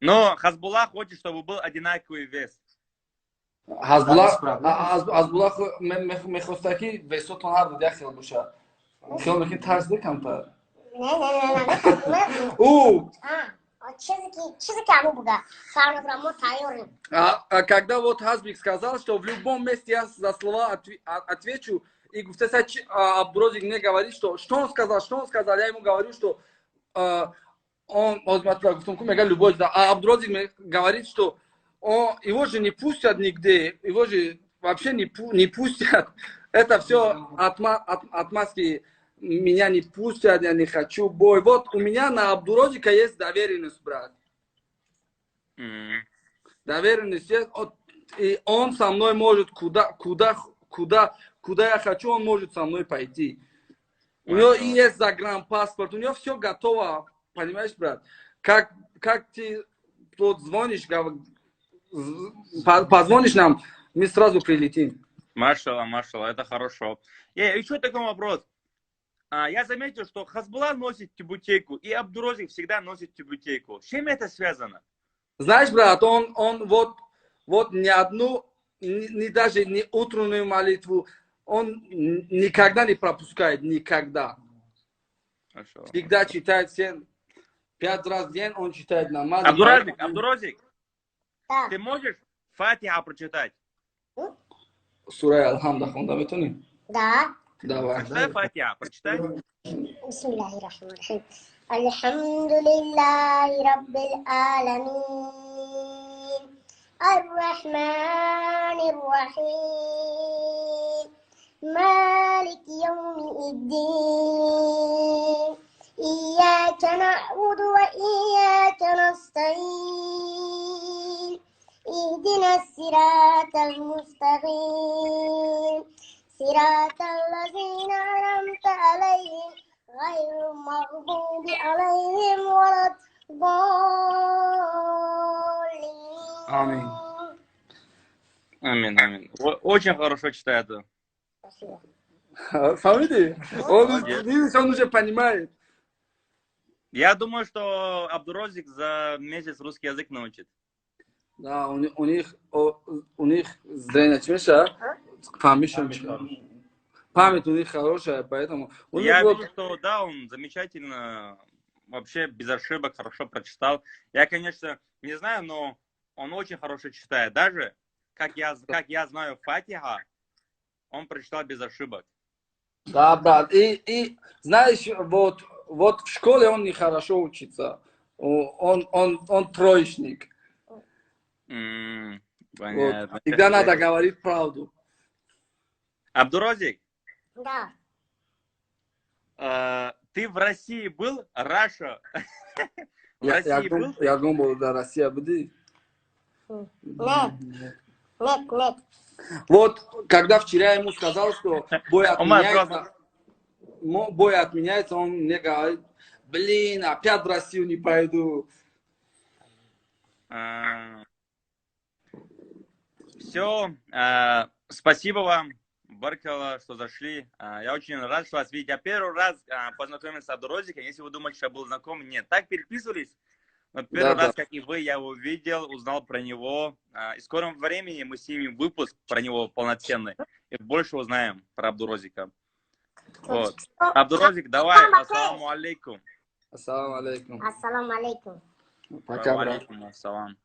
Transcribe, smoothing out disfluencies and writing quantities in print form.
Но Хазбулах хочет, чтобы был одинаковый вес. Хазбулах мехостаки весотон ҳар буд як хел боша. Хел мекин тарз декамтар. Когда вот Хазбик сказал, что в любом месте я за слова отвечу, и Абдурозик мне говорит, что он сказал, я ему говорю, что он, любовь, да, а Абдурозик мне говорит, что его же не пустят нигде, его же вообще не пустят. Это все отмазки. Меня не пустят, я не хочу бой. Вот у меня на Абдурозика есть доверенность, брат. Доверенность есть. И он со мной может куда я хочу, он может со мной пойти. У него и есть загранпаспорт, у него все готово. Понимаешь, брат? Как ты тут звонишь, позвонишь нам, мы сразу прилетим. Машалла, это хорошо. Еще такой вопрос. Я заметил, что Хазбулlah носит тюбетейку, и Абдурозик всегда носит тюбетейку. С чем это связано? Знаешь, брат, он вот ни одну, даже не утреннюю молитву, он никогда не пропускает, никогда. Хорошо. Всегда читает 5 раз в день, он читает намаз. Абдурозик, Да. ты можешь Фатиха прочитать? Сура Алхамда хонда метуни? Да. Давай. Прочитай Фатиха, прочитай. Бисмиллахир-рахманир-рахим. Альхамдулиллахи раббил аламин. Ар-рахманир-рахим. Малик яумиддин. Ияка нa'буду ва ияка настаин. اهدنا الصراط المستقيم صراط الذين أنعمت عليهم غير المغضوب عليهم ولا الضالين. Амин. Очень хорошо читает. Спасибо. Смотри, он уже понимает. Я думаю, что Абдурозик за месяц русский язык научит. Да, у них зрение чмеша, память у них хорошая, поэтому... Я вижу, что да, он замечательно, вообще без ошибок хорошо прочитал. Я, конечно, не знаю, но он очень хорошо читает. Даже, как я знаю Фатиха, он прочитал без ошибок. Да, брат, и знаешь, вот в школе он нехорошо учится. Он троечник. Понятно. Вот. Всегда надо говорить правду. Абдурозик, Да. ты в России был? Раша? В Я России был? думал, да, Россия будет. Нет. Вот, когда вчера ему сказал, что бой отменяется, он мне говорит, блин, опять в Россию не пойду. Все, спасибо вам, Баркала, что зашли. Я очень рад, что вас видеть. Я первый раз познакомился с Абдурозиком. Если вы думаете, что я был знаком, нет. Так переписывались. Но первый раз, как и вы, я его видел, узнал про него. И в скором времени мы снимем выпуск про него полноценный. И больше узнаем про Абдурозика. Вот. Абдурозик, давай, ассаламу алейкум. Ассаламу алейкум. Ассаламу алейкум. Пока, брат. Ассалам.